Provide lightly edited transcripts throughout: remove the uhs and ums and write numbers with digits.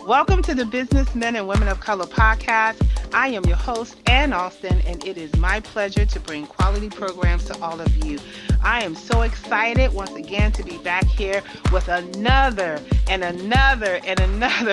Welcome to the Businessmen and Women of Color podcast. I am your host, Ann Austin, and it is my pleasure to bring quality programs to all of you. I am so excited once again to be back here with another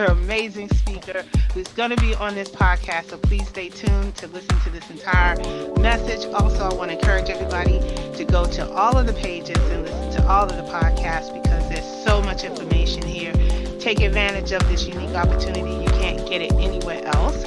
amazing speaker who's going to be on this podcast. So please stay tuned to listen to this entire message. Also, I want to encourage everybody to go to all of the pages and listen to all of the podcasts because there's so much information here. Take advantage of this unique opportunity. You can't get it anywhere else.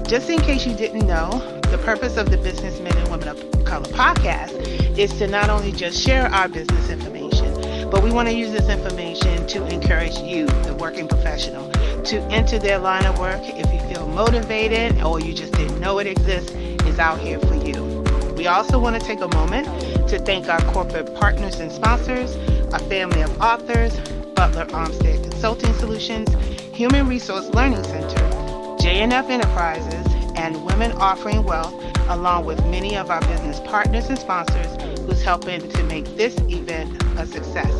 Just in case you didn't know, the purpose of the Businessmen and Women of Color podcast is to not only just share our business information, but we want to use this information to encourage you, the working professional, to enter their line of work. If you feel motivated or you just didn't know it exists, is out here for you. We also want to take a moment to thank our corporate partners and sponsors, our family of authors, Butler Armstead Consulting Solutions, Human Resource Learning Center, J&F Enterprises, and Women Offering Wealth, along with many of our business partners and sponsors who's helping to make this event a success.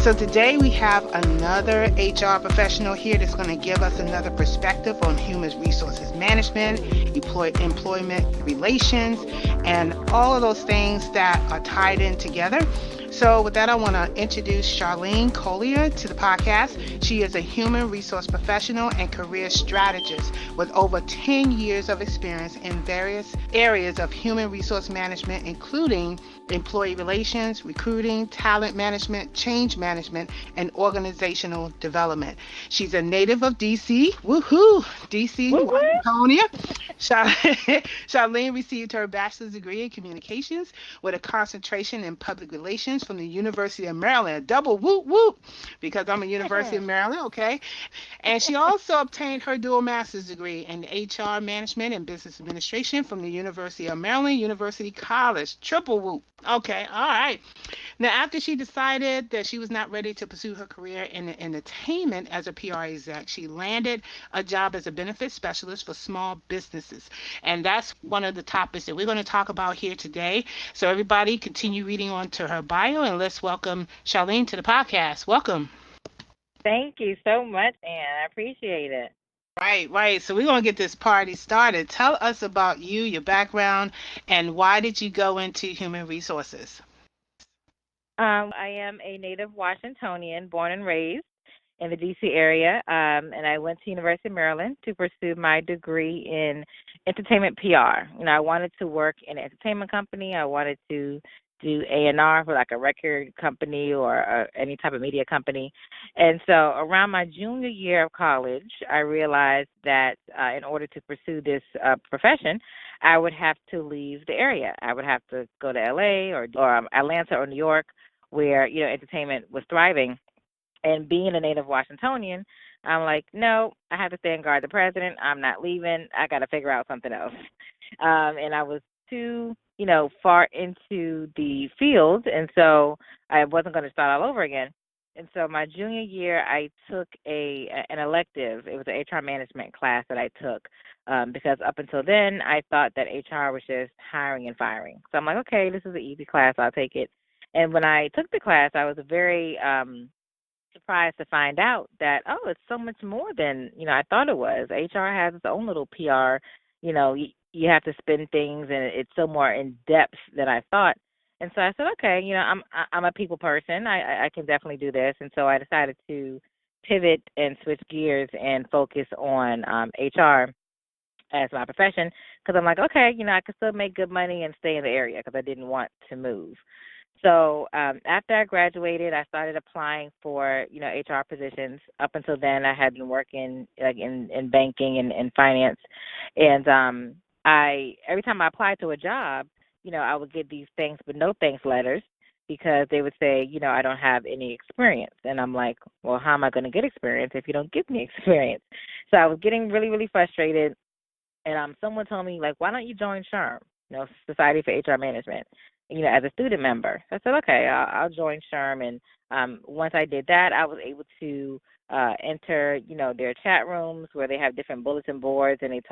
So today we have another HR professional here that's going to give us another perspective on human resources management, employment relations, and all of those things that are tied in together. So with that, I want to introduce Charlene Collier to the podcast. She is a human resource professional and career strategist with over 10 years of experience in various areas of human resource management, including employee relations, recruiting, talent management, change management, and organizational development. She's a native of DC. Woohoo! DC, Washingtonia. Charlene received her bachelor's degree in communications with a concentration in public relations from the University of Maryland. Double whoop whoop, because I'm a University of Maryland, okay? And she also obtained her dual master's degree in HR management and business administration from the University of Maryland University College. Triple whoop. Okay, all right. Now, after she decided that she was not ready to pursue her career in entertainment as a PR exec, she landed a job as a benefits specialist for small businesses. And that's one of the topics that we're going to talk about here today. So, everybody, continue reading on to her bio, and let's welcome Charlene to the podcast. Welcome. Thank you so much, Ann. I appreciate it. Right, right. So we're going to get this party started. Tell us about you, your background, and why did you go into human resources? I am a native Washingtonian, born and raised in the D.C. area, and I went to University of Maryland to pursue my degree in entertainment PR. I wanted to work in an entertainment company. I wanted to do A&R for like a record company or any type of media company. And so around my junior year of college, I realized that in order to pursue this profession, I would have to leave the area. I would have to go to L.A. or Atlanta or New York, where entertainment was thriving. And being a native Washingtonian, I'm like, no, I have to stay and guard the president. I'm not leaving. I got to figure out something else. And I was too, far into the field, and so I wasn't going to start all over again. And so my junior year, I took an elective. It was an HR management class that I took because up until then, I thought that HR was just hiring and firing. So I'm like, okay, this is an easy class. I'll take it. And when I took the class, I was very surprised to find out that, oh, it's so much more than, I thought it was. HR has its own little PR, you have to spin things, and it's so more in depth than I thought. And so I said, okay, I'm a people person. I can definitely do this. And so I decided to pivot and switch gears and focus on HR as my profession because I'm like, okay, I can still make good money and stay in the area because I didn't want to move. So after I graduated, I started applying for, HR positions. Up until then, I had been working like in banking and finance. And every time I applied to a job, I would get these thanks but no thanks letters because they would say, I don't have any experience. And I'm like, well, how am I going to get experience if you don't give me experience? So I was getting really, really frustrated. And someone told me, like, why don't you join SHRM, Society for HR Management, as a student member. So I said, okay, I'll join SHRM. And once I did that, I was able to enter, their chat rooms where they have different bulletin boards and they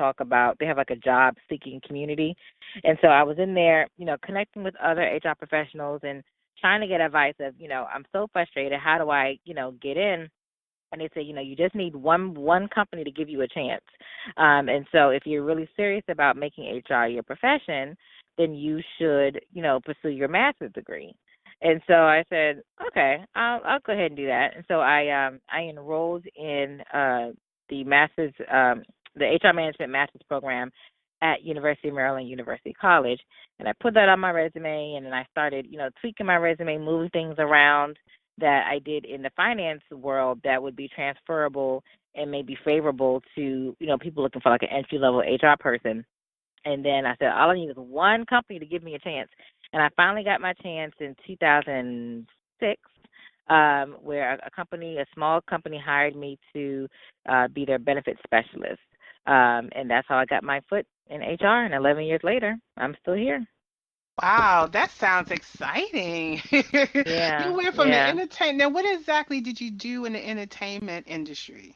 have like a job seeking community. And so I was in there, connecting with other HR professionals and trying to get advice of, I'm so frustrated. How do I, get in? And they say, you just need one company to give you a chance. And so if you're really serious about making HR your profession, then you should, pursue your master's degree. And so I said, okay, I'll go ahead and do that. And so I enrolled in the master's the HR management master's program at University of Maryland University College, and I put that on my resume, and then I started, tweaking my resume, moving things around that I did in the finance world that would be transferable and maybe favorable to, people looking for like an entry level HR person. And then I said, all I need is one company to give me a chance. And I finally got my chance in 2006, where a small company hired me to be their benefits specialist. And that's how I got my foot in HR. And 11 years later, I'm still here. Wow, that sounds exciting. You Yeah, went from the yeah. entertainment. Now, what exactly did you do in the entertainment industry?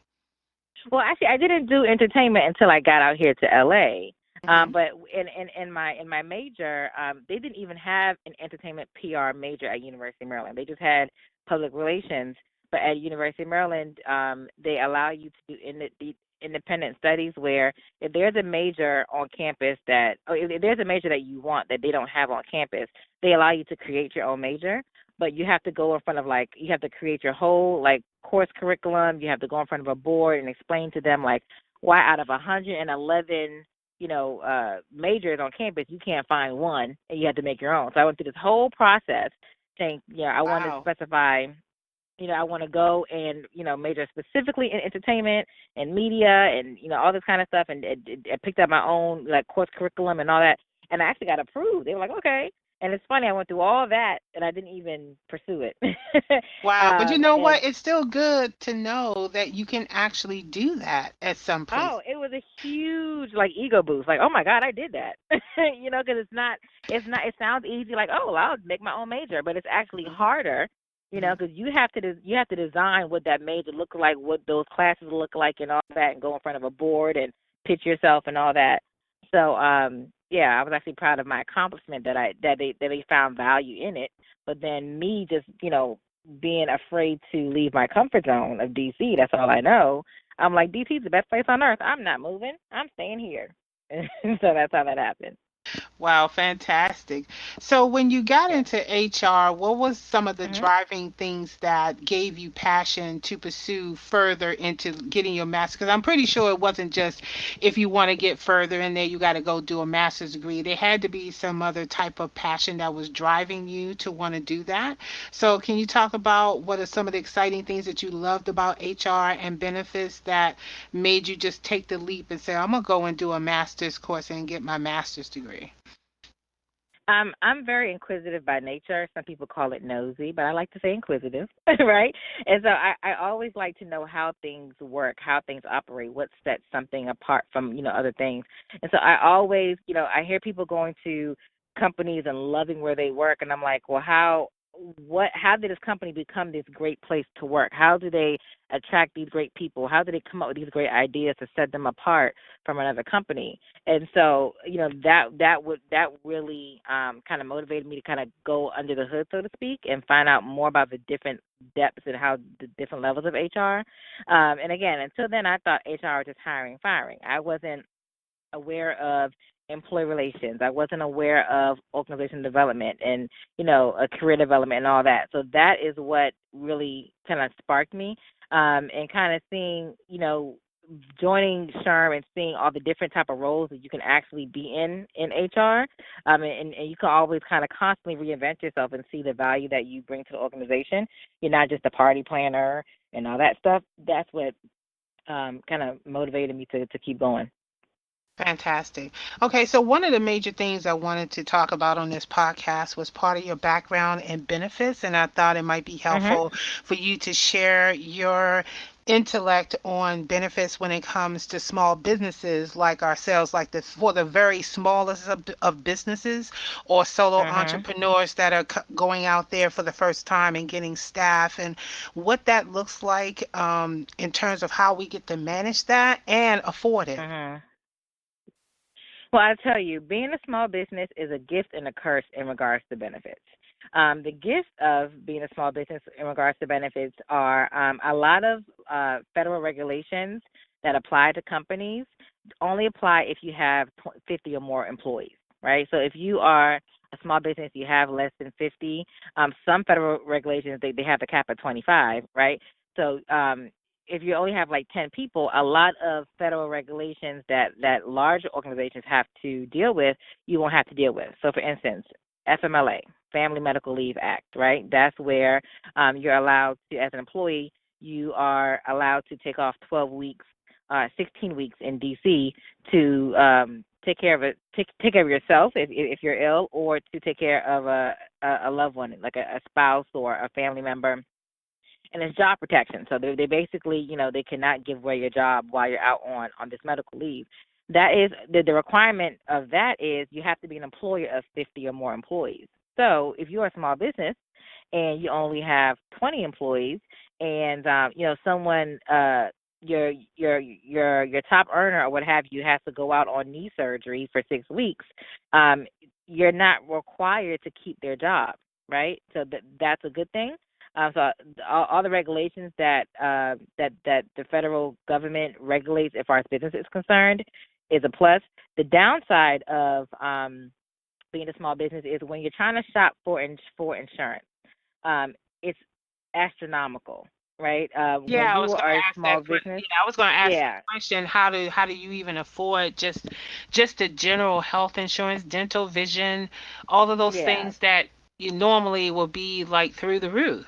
Well, actually, I didn't do entertainment until I got out here to LA. Hmm. But in my major, they didn't even have an entertainment PR major at University of Maryland. They just had public relations. But at University of Maryland, they allow you to do the independent studies where if there's a major on campus or if there's a major that you want that they don't have on campus, they allow you to create your own major. But you have to go in front of you have to create your whole course curriculum. You have to go in front of a board and explain to them why out of 111 majors on campus you can't find one and you have to make your own. So I went through this whole process saying, I want to Wow. specify, I want to go and major specifically in entertainment and media and all this kind of stuff, and I picked up my own course curriculum and all that, and I actually got approved. They were like, okay. And it's funny, I went through all that and I didn't even pursue it. Wow. But you know And what? It's still good to know that you can actually do that at some place. oh, it was a huge ego boost. Like, oh my God, I did that. Because it's not. It sounds easy. Like, oh, well, I'll make my own major, but it's actually Hmm. harder. Hmm. Because you have to design what that major look like, what those classes look like, and all that, and go in front of a board and pitch yourself and all that. So, yeah, I was actually proud of my accomplishment that they found value in it. But then me just being afraid to leave my comfort zone of DC. That's all I know. I'm like, DC's the best place on earth. I'm not moving. I'm staying here. So that's how that happened. Wow, fantastic. So when you got Yeah. into HR, what was some of the Mhm. driving things that gave you passion to pursue further into getting your master's? Because I'm pretty sure it wasn't just if you want to get further in there, you got to go do a master's degree. There had to be some other type of passion that was driving you to want to do that. So can you talk about what are some of the exciting things that you loved about HR and benefits that made you just take the leap and say, I'm gonna go and do a master's course and get my master's degree? I'm very inquisitive by nature. Some people call it nosy, but I like to say inquisitive, right? And so I always like to know how things work, how things operate, what sets something apart from, other things. And so I always, I hear people going to companies and loving where they work, and I'm like, well, how did this company become this great place to work? How do they attract these great people? How do they come up with these great ideas to set them apart from another company? And so that really kind of motivated me to kind of go under the hood, so to speak, and find out more about the different depths and how the different levels of HR. And again, until then, I thought HR was just hiring, firing. I wasn't aware of employee relations. I wasn't aware of organization development and, a career development and all that. So that is what really kind of sparked me. And kind of seeing, joining SHRM and seeing all the different type of roles that you can actually be in HR. And you can always kind of constantly reinvent yourself and see the value that you bring to the organization. You're not just a party planner and all that stuff. That's what kind of motivated me to keep going. Fantastic. Okay, so one of the major things I wanted to talk about on this podcast was part of your background and benefits, and I thought it might be Mhm. helpful for you to share your intellect on benefits when it comes to small businesses like ourselves, like this for the very smallest of businesses or solo Mhm. entrepreneurs that are going out there for the first time and getting staff, and what that looks like in terms of how we get to manage that and afford it. Mhm. Well, I tell you, being a small business is a gift and a curse in regards to benefits. The gift of being a small business in regards to benefits are a lot of federal regulations that apply to companies only apply if you have 50 or more employees, right? So if you are a small business, you have less than 50. Some federal regulations they have the cap at 25, right? So if you only have like 10 people, a lot of federal regulations that large organizations have to deal with, you won't have to deal with. So for instance, FMLA, Family Medical Leave Act, right? That's where you're allowed to, as an employee, you are allowed to take off 12 weeks, 16 weeks in DC to take care of it, take care of yourself if you're ill, or to take care of a loved one, like a spouse or a family member. And it's job protection. So they basically, they cannot give away your job while you're out on this medical leave. That is the requirement of that is you have to be an employer of 50 or more employees. So if you're a small business and you only have 20 employees, and someone your top earner or what have you has to go out on knee surgery for 6 weeks, um, you're not required to keep their job, right? So that's a good thing. So all the regulations that the federal government regulates as far as business is concerned is a plus. The downside of being a small business is when you're trying to shop for insurance, it's astronomical, right? When Yeah, I you was going are a to ask small that. business, Yeah, I was going to ask that yeah, question. How do you even afford just the general health insurance, dental, vision, all of those yeah. things that you normally will be like through the roof?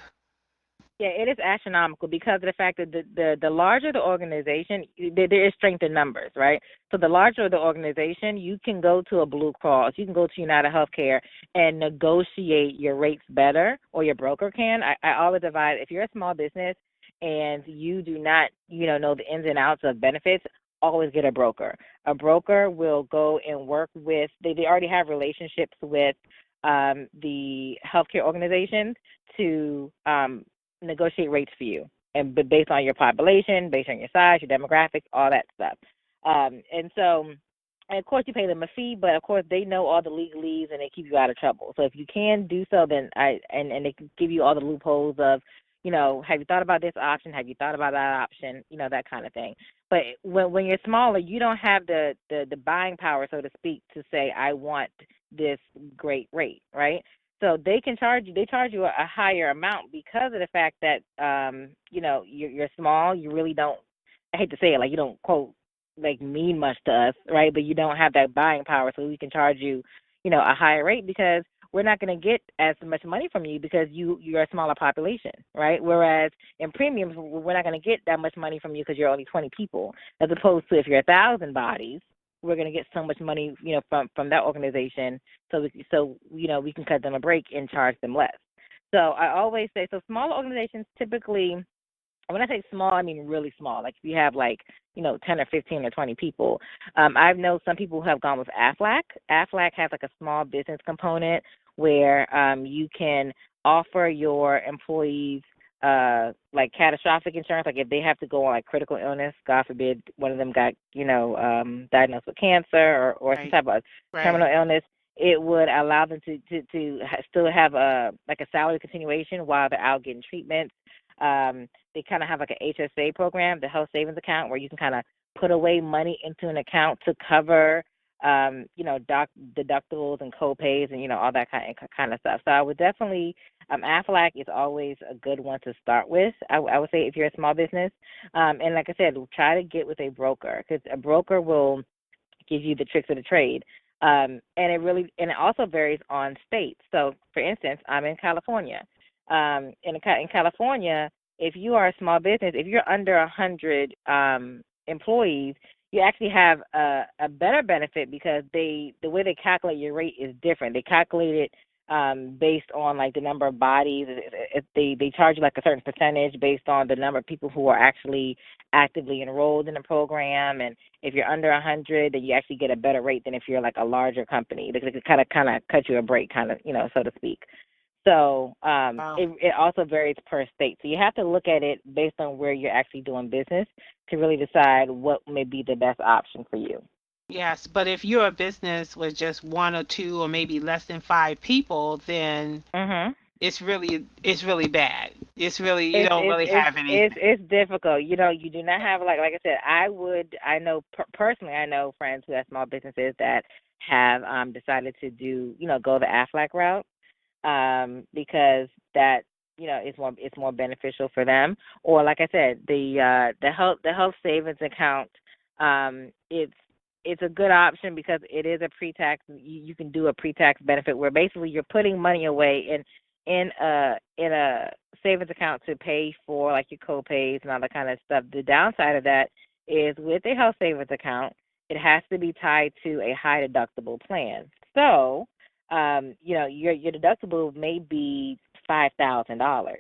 Yeah, it is astronomical because of the fact that the larger the organization, there is strength in numbers, right? So the larger the organization, you can go to a Blue Cross, you can go to United Healthcare and negotiate your rates better, or your broker can. I always advise if you're a small business and you do not, know the ins and outs of benefits, always get a broker. A broker will go and work with. They already have relationships with the healthcare organizations to negotiate rates for you, and but based on your population, based on your size, your demographics, all that stuff. And so, and of course, you pay them a fee, but of course, they know all the legalese and they keep you out of trouble. So if you can do so, then and they can give you all the loopholes of, have you thought about this option? Have you thought about that option? That kind of thing. But when you're smaller, you don't have the buying power, so to speak, to say I want this great rate, right? So they can charge you. They charge you a higher amount because of the fact that you're small. You really don't. I hate to say it, like you don't quote like mean much to us, right? But you don't have that buying power, so we can charge you, a higher rate because we're not going to get as much money from you because you're a smaller population, right? Whereas in premiums, we're not going to get that much money from you because you're only 20 people, as opposed to if you're 1,000 bodies, we're going to get so much money, from that organization, we can cut them a break and charge them less. So I always say, so smaller organizations typically, when I say small, I mean really small. Like if you have like, 10 or 15 or 20 people. I've known some people who have gone with AFLAC. AFLAC has like a small business component where you can offer your employees like catastrophic insurance, like if they have to go on like critical illness, God forbid one of them got, diagnosed with cancer or some Right, type of right. terminal illness, it would allow them to still have a like a salary continuation while they're out getting treatments. They kind of have like an HSA program, the health savings account, where you can kind of put away money into an account to cover, deductibles and co-pays and all that kind of stuff. So I would definitely, Aflac is always a good one to start with. I would say if you're a small business, and like I said, try to get with a broker because a broker will give you the tricks of the trade. And it also varies on states. So, for instance, I'm in California. In California, if you are a small business, if you're under 100 employees, you actually have a better benefit because the way they calculate your rate is different. They calculate it based on like the number of bodies. They charge you like a certain percentage based on the number of people who are actually actively enrolled in the program. And if you're under 100, then you actually get a better rate than if you're like a larger company. They kind of cut you a break, kind of, so to speak. So Wow. it also varies per state. So you have to look at it based on where you're actually doing business to really decide what may be the best option for you. Yes, but if you're a business with just one or two or maybe less than five people, then Mhm. it's really bad. It's really you It's don't it's really it's have it's anything. it's difficult. You know, you do not have like I said. I know personally. I know friends who have small businesses that have decided to do go the Aflac route, because that it's more beneficial for them. Or like I said, the health savings account, it's a good option because it is a pre-tax. You can do a pre-tax benefit where basically you're putting money away in a savings account to pay for like your co-pays and all that kind of stuff. The downside of that is with a health savings account, it has to be tied to a high deductible plan. So, your deductible may be $5,000,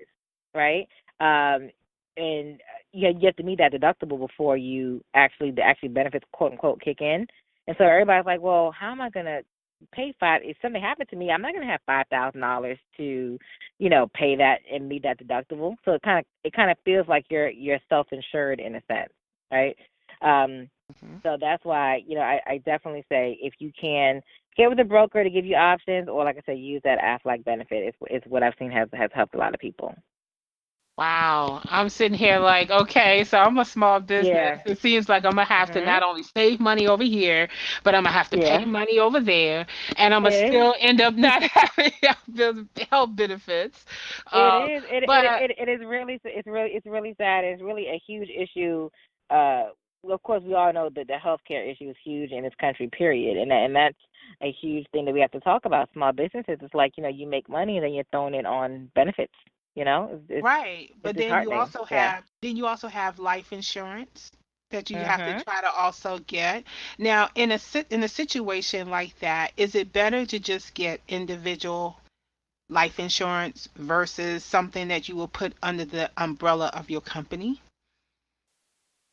right? And you have to meet that deductible before you the actually benefits quote unquote kick in. And so everybody's like, well, how am I gonna pay five? If something happened to me, I'm not gonna have $5,000 to, pay that and meet that deductible. So it kind of feels like you're self insured in a sense, right? Um, Mhm. so that's why, I definitely say if you can get with a broker to give you options, or like I said, use that Aflac benefit. Is what I've seen has helped a lot of people. Wow, I'm sitting here like, okay, so I'm a small business. Yeah. It seems like I'm gonna have to Mhm. not only save money over here, but I'm gonna have to pay Yeah. money over there, and I'm gonna It still end up not having health benefits. it Uh, is. but It is really. It's really sad. It's really a huge issue. Uh, well, of course, we all know that the healthcare issue is huge in this country. Period. And that's a huge thing that we have to talk about. Small businesses. It's like you make money and then you're throwing it on benefits. right, It's but then you disheartening. also Yeah. have life insurance that you have to Mhm. try to also get. Now, in a situation like that, is it better to just get individual life insurance versus something that you will put under the umbrella of your company?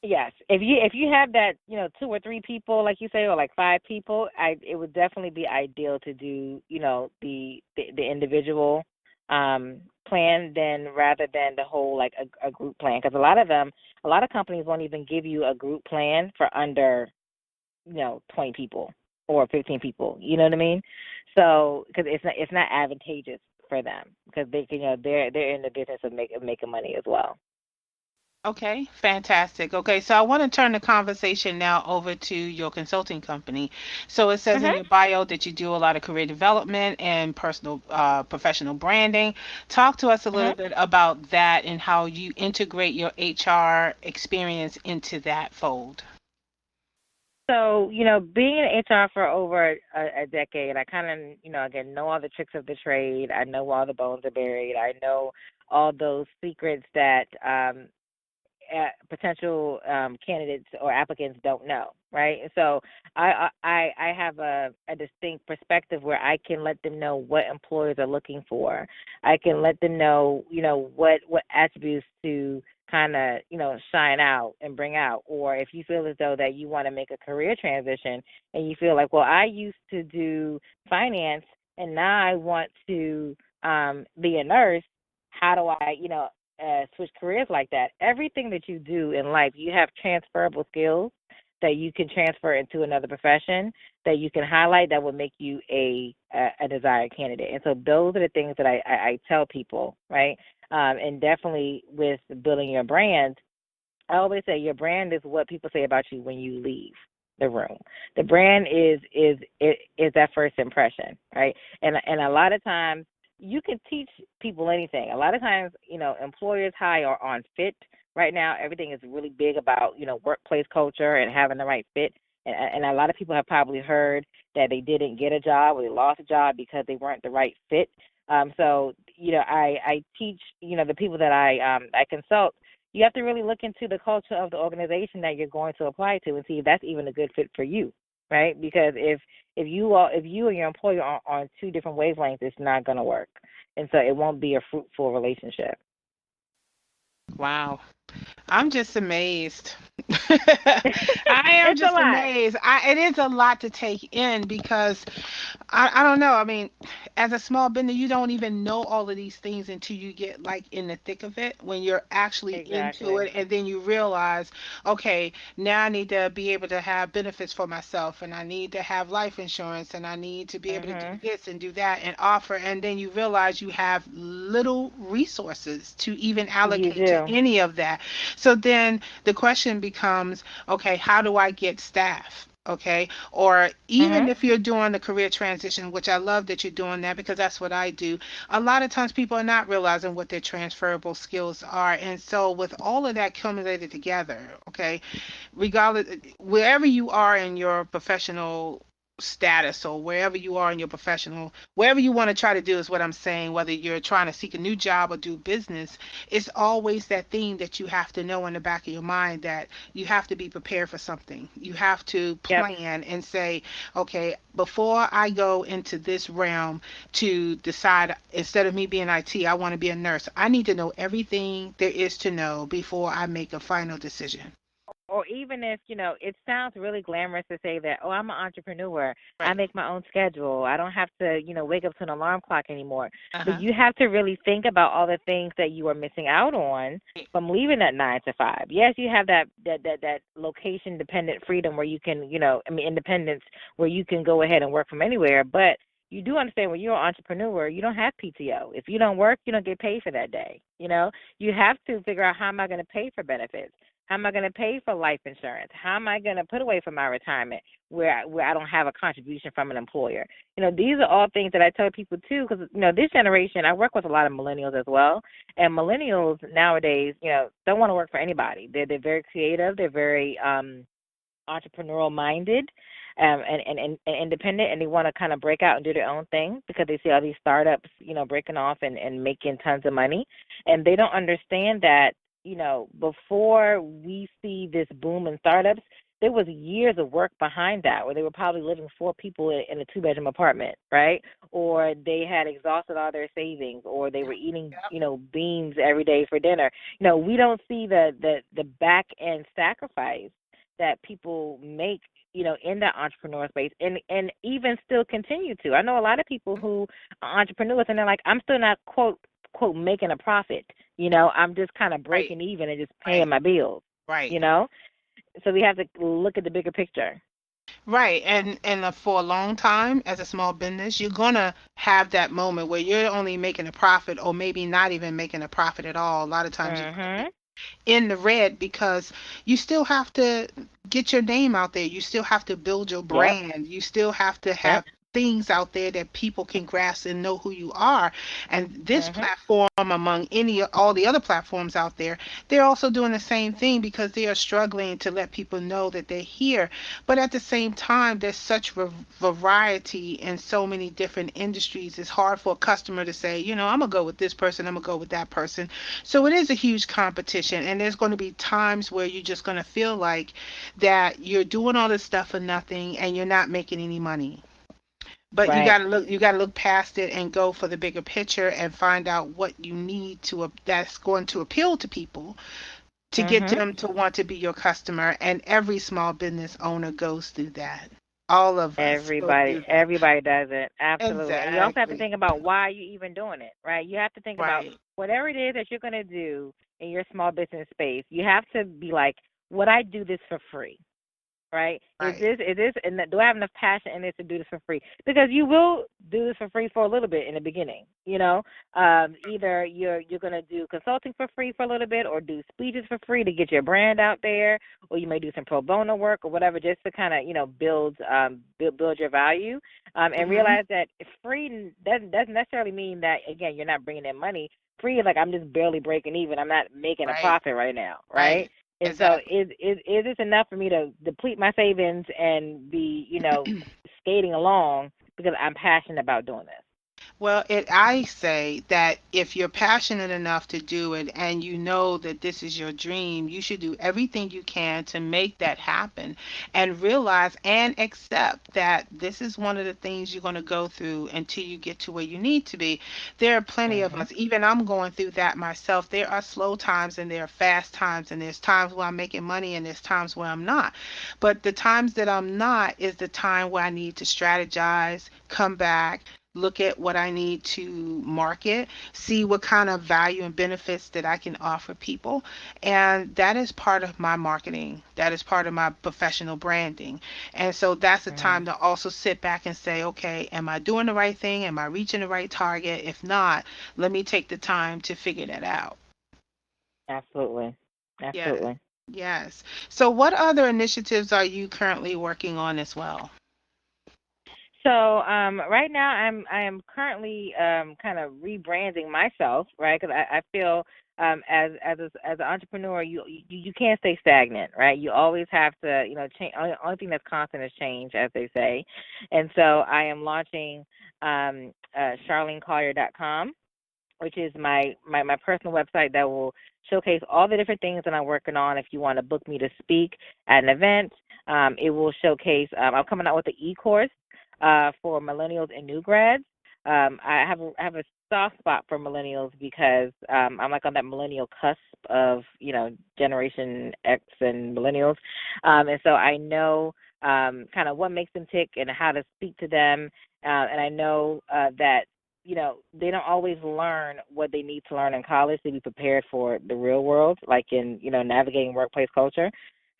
Yes, if you have that, two or three people, like you say, or like five people, it would definitely be ideal to do, the individual plan then rather than the whole like a group plan, because a lot of companies won't even give you a group plan for under 20 people or 15 people. You know what I mean? So because it's not advantageous for them because they're in the business of making money as well. Okay, fantastic. Okay, so I want to turn the conversation now over to your consulting company. So it says in Mhm. your bio that you do a lot of career development and personal, professional branding. Talk to us a little Mhm. bit about that and how you integrate your HR experience into that fold. So, being in HR for over a decade, I kind of, again, know all the tricks of the trade. I know all the bones are buried. I know all those secrets that potential candidates or applicants don't know, right? So I have a distinct perspective where I can let them know what employers are looking for. I can let them know, what attributes to kind of shine out and bring out. Or if you feel as though that you want to make a career transition and you feel like, well, I used to do finance and now I want to be a nurse. How do I, switch careers like that? Everything that you do in life, you have transferable skills that you can transfer into another profession that you can highlight that will make you a desired candidate. And so those are the things that I tell people, right? And definitely with building your brand, I always say your brand is what people say about you when you leave the room. The brand is that first impression, right? And a lot of times you can teach people anything. A lot of times, employers hire on fit. Right now, everything is really big about workplace culture and having the right fit. And a lot of people have probably heard that they didn't get a job or they lost a job because they weren't the right fit. So I teach the people that I consult, you have to really look into the culture of the organization that you're going to apply to and see if that's even a good fit for you, right? Because if you and your employer are on two different wavelengths, it's not going to work, and so it won't be a fruitful relationship. Wow. I'm just amazed. I am It's a just lot. amazed. It is a lot to take in because I don't know. I mean, as a small business, you don't even know all of these things until you get like in the thick of it when you're actually into Exactly. it. And then you realize, okay, now I need to be able to have benefits for myself and I need to have life insurance and I need to be able to do Mhm. this and do that and offer. And then you realize you have little resources to even You allocate to do. any of that. So then the question becomes, okay, how do I get staff? Okay. Or even Mhm. if you're doing the career transition, which I love that you're doing that because that's what I do. A lot of times people are not realizing what their transferable skills are. And so with all of that accumulated together, okay, regardless, wherever you are in your professional status or wherever you are in your professional, wherever you want to try to do is what I'm saying, whether you're trying to seek a new job or do business, it's always that thing that you have to know in the back of your mind that you have to be prepared for something. You have to Yep. plan and say, okay, before I go into this realm to decide, instead of me being IT, I want to be a nurse. I need to know everything there is to know before I make a final decision. Or even if, it sounds really glamorous to say that, oh, I'm an entrepreneur. I Right. make my own schedule. I don't have to, wake up to an alarm clock anymore. But Uh-huh. you have to really think about all the things that you are missing out on from leaving that 9 to 5. Yes, you have that location dependent freedom where you can, independence where you can go ahead and work from anywhere. But you do understand when you're an entrepreneur, you don't have PTO. If you don't work, you don't get paid for that day. You have to figure out how am I going to pay for benefits? How am I going to pay for life insurance? How am I going to put away for my retirement where I don't have a contribution from an employer? These are all things that I tell people too, because this generation, I work with a lot of millennials as well, and millennials nowadays, don't want to work for anybody. They're very creative. They're very entrepreneurial minded. And independent, and they want to kind of break out and do their own thing because they see all these startups, breaking off and making tons of money, and they don't understand that before we see this boom in startups, there was years of work behind that where they were probably living four people in a two-bedroom apartment, right? Or they had exhausted all their savings, or they were eating, beans every day for dinner. We don't see the back end sacrifice that people make, in that entrepreneur space, and even still continue to. I know a lot of people who are entrepreneurs, and they're like, I'm still not quote making a profit. I'm just kind of Right. breaking even and just paying Right. my bills. Right. You know, so we have to look at the bigger picture. Right. And for a long time as a small business, you're gonna have that moment where you're only making a profit or maybe not even making a profit at all. A lot of times you're gonna be Mhm. in the red because you still have to get your name out there. You still have to build your Yep. brand. You still have to Yep. have things out there that people can grasp and know who you are. And this Mhm. platform, among any all the other platforms out there, they're also doing the same thing because they are struggling to let people know that they're here. But at the same time, there's such variety in so many different industries. It's hard for a customer to say, I'm gonna go with this person, I'm gonna go with that person. So it is a huge competition, and there's going to be times where you're just going to feel like that you're doing all this stuff for nothing and you're not making any money. But Right. you got to look past it and go for the bigger picture and find out what you need to that's going to appeal to people to get Mhm. them to want to be your customer. And every small business owner goes through that. All of us go Everybody, through that. everybody does it. Absolutely. And you also have to Exactly. think about why you even doing it, right? You have to think about Right. whatever it is that you're going to do in your small business space. You have to be like, would I do this for free? Right? Right. And do I have enough passion in this to do this for free? Because you will do this for free for a little bit in the beginning. Either you're gonna do consulting for free for a little bit, or do speeches for free to get your brand out there, or you may do some pro bono work or whatever, just to kind of build your value, and Mhm. realize that free doesn't necessarily mean that again you're not bringing in money. Free, like I'm just barely breaking even. I'm not making a Right. profit right now, right? Right. And so Exactly. is this enough for me to deplete my savings and be, skating along because I'm passionate about doing this? Well, I say that if you're passionate enough to do it and you know that this is your dream, you should do everything you can to make that happen and realize and accept that this is one of the things you're going to go through until you get to where you need to be. There are plenty of Mhm. us, even I'm going through that myself. There are slow times and there are fast times, and there's times where I'm making money and there's times where I'm not. But the times that I'm not is the time where I need to strategize, come back, look at what I need to market, see what kind of value and benefits that I can offer people. And that is part of my marketing. That is part of my professional branding. And so that's the time Mhm. to also sit back and say, okay, am I doing the right thing? Am I reaching the right target? If not, let me take the time to figure that out. Absolutely. Yes. Absolutely. Yes. So what other initiatives are you currently working on as well? So right now I am currently kind of rebranding myself, right? Because I feel as an entrepreneur, you can't stay stagnant, right? You always have to, change. Only thing that's constant is change, as they say. And so I am launching CharleneCollier.com, which is my personal website that will showcase all the different things that I'm working on. If you want to book me to speak at an event, it will showcase. I'm coming out with an e-course for millennials and new grads. I have a soft spot for millennials because I'm like on that millennial cusp of Generation X and millennials, and so I know kind of what makes them tick and how to speak to them, and I know that they don't always learn what they need to learn in college to be prepared for the real world, like in, navigating workplace culture.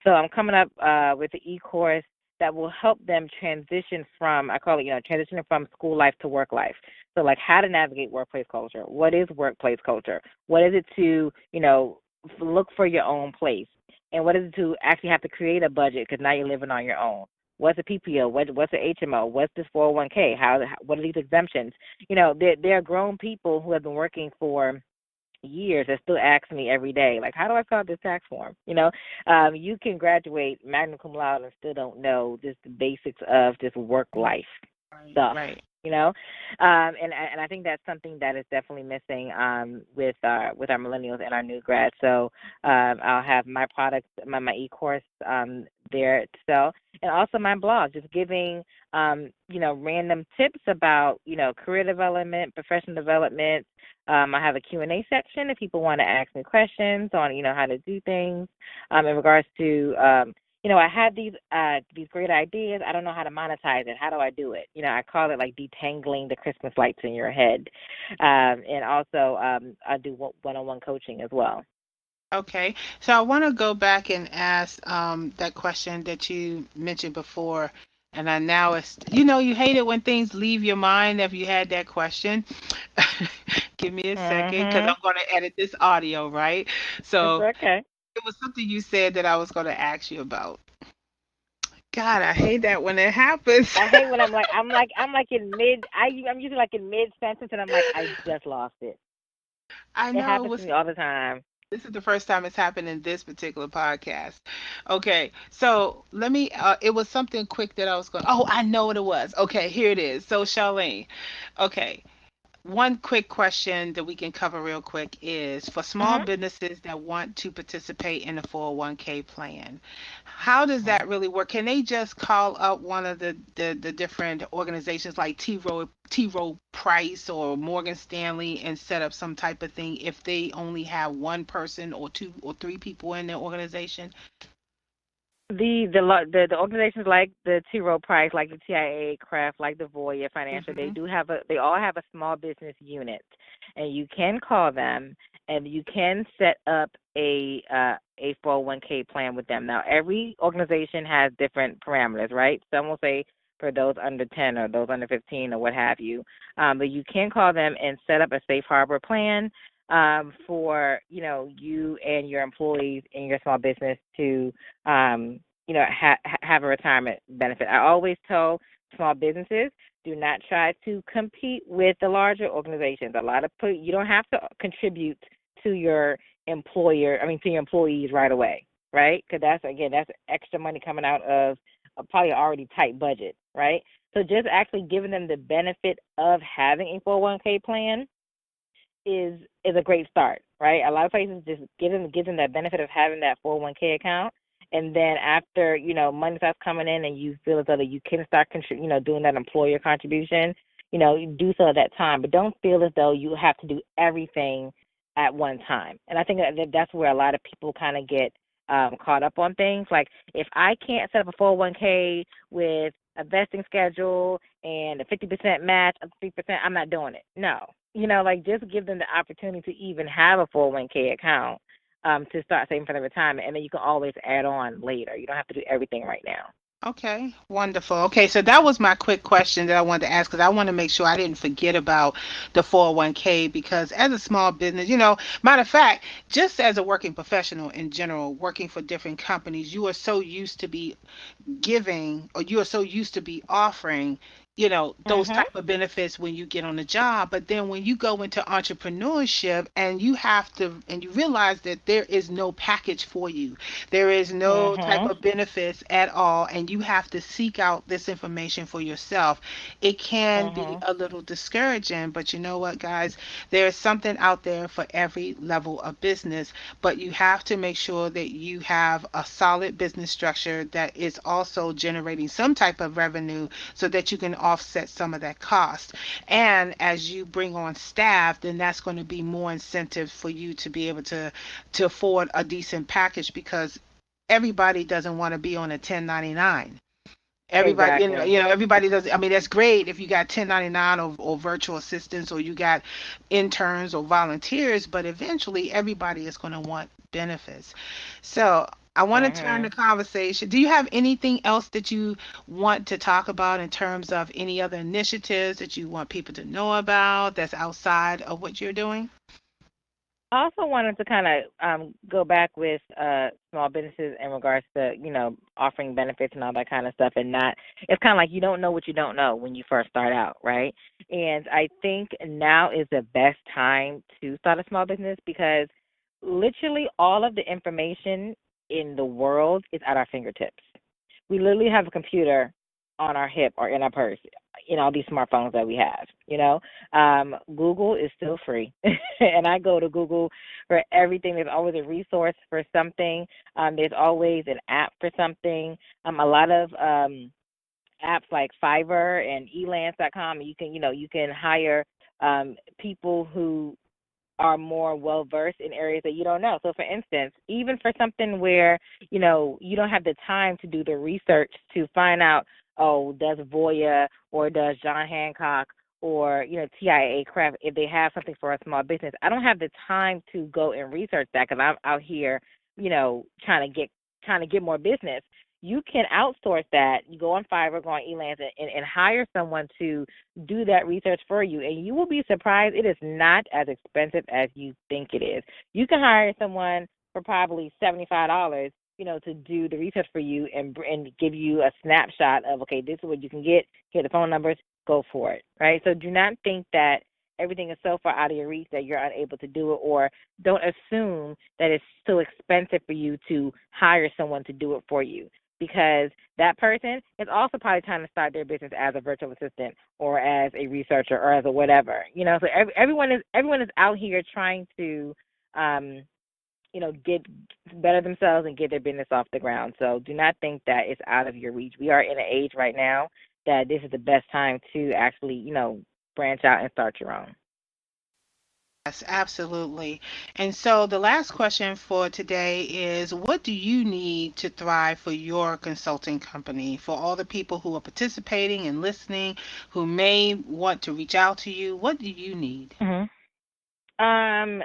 So I'm coming up with the e-course that will help them transition from, I call it, transitioning from school life to work life. So like how to navigate workplace culture. What is workplace culture? What is it to, look for your own place? And what is it to actually have to create a budget because now you're living on your own? What's a PPO? What's an HMO? What's this 401k? What are these exemptions? There are grown people who have been working for years that still ask me every day, like, how do I fill out this tax form? You can graduate magna cum laude and still don't know just the basics of just work life Right, stuff. right. You know, and I think that's something that is definitely missing with our millennials and our new grads. So I'll have my products, my e-course there to sell, and also my blog, just giving random tips about career development, professional development. I have a Q&A section if people want to ask me questions on how to do things in regards to I had these great ideas. I don't know how to monetize it. How do I do it? I call it like detangling the Christmas lights in your head, and also I do one-on-one coaching as well. Okay, so I want to go back and ask that question that you mentioned before, and I now it's you hate it when things leave your mind. If you had that question, give me a second because Mhm. I'm going to edit this audio, right? It's So okay. it was something you said that I was going to ask you about. God, I hate that when it happens. I hate when I'm like in I'm usually like in mid sentence and I'm like I just lost it. I It know it happens to was. me all the time. This is the first time it's happened in this particular podcast. Okay, so let me. It was something quick that I was going. Oh, I know what it was. Okay, here it is. So Charlene, okay, one quick question that we can cover real quick is for small Mhm. businesses that want to participate in the 401k plan. How does Mhm. that really work? Can they just call up one of the different organizations like T. Rowe Price or Morgan Stanley and set up some type of thing if they only have one person or two or three people in their organization? The organizations like the T. Rowe Price, like the TIA, Craft, like the Voya Financial, Hmm. they all have a small business unit, and you can call them and you can set up a 401k plan with them. Now every organization has different parameters, right? Some will say for those under 10 or those under 15 or what have you, but you can call them and set up a safe harbor plan for you and your employees in your small business to have a retirement benefit. I always tell small businesses, do not try to compete with the larger organizations. You don't have to contribute to your to your employees right away, right? Because that's extra money coming out of a probably already tight budget, right? So just actually giving them the benefit of having a 401k plan is a great start, right? A lot of places just give them that benefit of having that 401k account, and then after money starts coming in, and you feel as though that you can start doing that employer contribution, you do so at that time, but don't feel as though you have to do everything at one time. And I think that's where a lot of people kind of get caught up on things. Like, if I can't set up a 401k with a vesting schedule and a 50% match of 3%, I'm not doing it. No, like, just give them the opportunity to even have a 401k account to start saving for their retirement, and then you can always add on later. You don't have to do everything right now. Okay, wonderful. Okay, so that was my quick question that I wanted to ask because I want to make sure I didn't forget about the 401k because as a small business, matter of fact, just as a working professional in general, working for different companies, you are so used to be giving or you are so used to be offering those Mhm. type of benefits when you get on the job, but then when you go into entrepreneurship and you have to and you realize that there is no package for you, there is no type Mhm. of benefits at all, and you have to seek out this information for yourself, it can be Mhm. a little discouraging. But you know what, guys, there is something out there for every level of business, but you have to make sure that you have a solid business structure that is also generating some type of revenue so that you can offset some of that cost. And as you bring on staff, then that's going to be more incentive for you to be able to afford a decent package because everybody doesn't want to be on a 1099. Everybody, Exactly. everybody does. I mean, that's great if you got 1099 or virtual assistants or you got interns or volunteers, but eventually everybody is going to want benefits. So I want to turn the Mhm. conversation. Do you have anything else that you want to talk about in terms of any other initiatives that you want people to know about that's outside of what you're doing? I also wanted to kind of go back with small businesses in regards to offering benefits and all that kind of stuff, and not, it's kind of like you don't know what you don't know when you first start out, right? And I think now is the best time to start a small business because literally all of the information in the world is at our fingertips. We literally have a computer on our hip or in our purse in all these smartphones that we have. Google is still free, and I go to Google for everything. There's always a resource for something. There's always an app for something. A lot of apps like Fiverr and elance.com. You can hire people who are more well versed in areas that you don't know. So, for instance, even for something where you don't have the time to do the research to find out, oh, does Voya or does John Hancock or TIA Craft, if they have something for a small business, I don't have the time to go and research that because I'm out here, trying to get more business. You can outsource that. You go on Fiverr, go on Elance, and hire someone to do that research for you, and you will be surprised. It is not as expensive as you think it is. You can hire someone for probably $75, to do the research for you and give you a snapshot of, okay, this is what you can get. Here are the phone numbers. Go for it, right? So do not think that everything is so far out of your reach that you're unable to do it, or don't assume that it's so expensive for you to hire someone to do it for you, because that person is also probably trying to start their business as a virtual assistant or as a researcher or as a whatever. So everyone is out here trying to um, get better themselves and get their business off the ground. So do not think that it's out of your reach. We are in an age right now that this is the best time to actually, branch out and start your own. Yes, absolutely. And so the last question for today is what do you need to thrive for your consulting company? For all the people who are participating and listening, who may want to reach out to you, what do you need? Mhm. Um,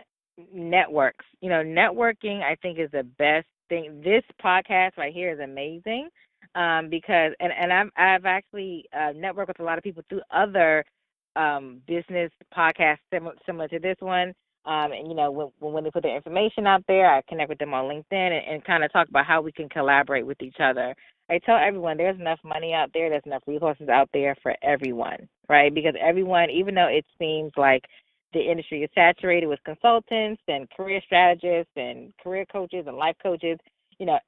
Networks. Networking I think is the best thing. This podcast right here is amazing. Because and I've actually networked with a lot of people through other business podcasts similar to this one. And when they put their information out there, I connect with them on LinkedIn and kind of talk about how we can collaborate with each other. I tell everyone there's enough money out there, there's enough resources out there for everyone, right? Because everyone, even though it seems like the industry is saturated with consultants and career strategists and career coaches and life coaches.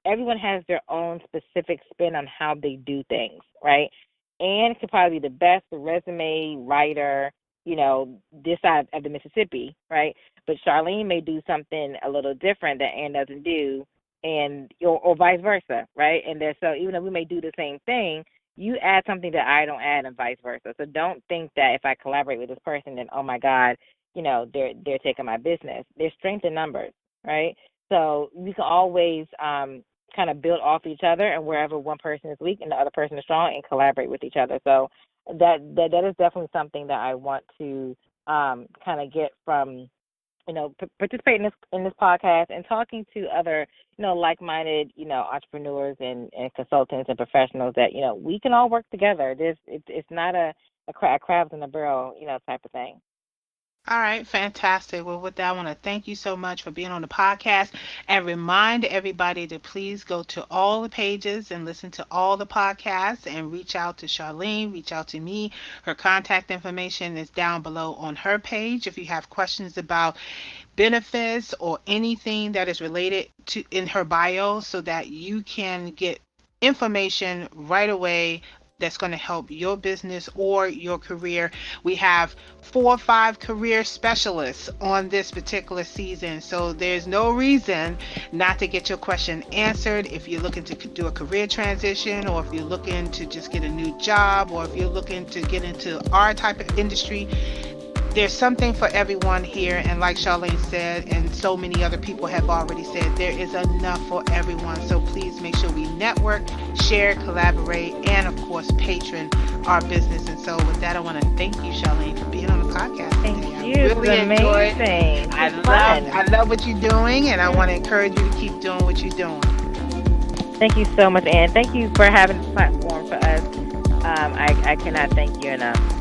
Everyone has their own specific spin on how they do things, right? Ann could probably be the best resume writer, this side of the Mississippi, right? But Charlene may do something a little different that Ann doesn't do, and or vice versa, right? And then so even though we may do the same thing, you add something that I don't add, and vice versa. So don't think that if I collaborate with this person, then oh my God, they're taking my business. There's strength in numbers, right? So we can always kind of build off each other, and wherever one person is weak and the other person is strong, and collaborate with each other. So that is definitely something that I want to kind of get from participating in this podcast and talking to other like-minded entrepreneurs and consultants and professionals that we can all work together. It's not a crabs in a barrel type of thing. All right, fantastic. Well, with that, I want to thank you so much for being on the podcast and remind everybody to please go to all the pages and listen to all the podcasts and reach out to Charlene, reach out to me. Her contact information is down below on her page. If you have questions about benefits or anything that is related to in her bio, so that you can get information right away that's going to help your business or your career. We have 4 or 5 career specialists on this particular season, so there's no reason not to get your question answered. If you're looking to do a career transition, or if you're looking to just get a new job, or if you're looking to get into our type of industry, there's something for everyone here. And like Charlene said, and so many other people have already said, there is enough for everyone. So please make sure we network, share, collaborate, and of course patron our business. And so with that, I want to thank you, Charlene, for being on the podcast Thank today. you. I really enjoyed it. I love what you're doing, and I want to encourage you to keep doing what you're doing. Thank you so much, Ann. Thank you for having this platform for us. I cannot thank you enough.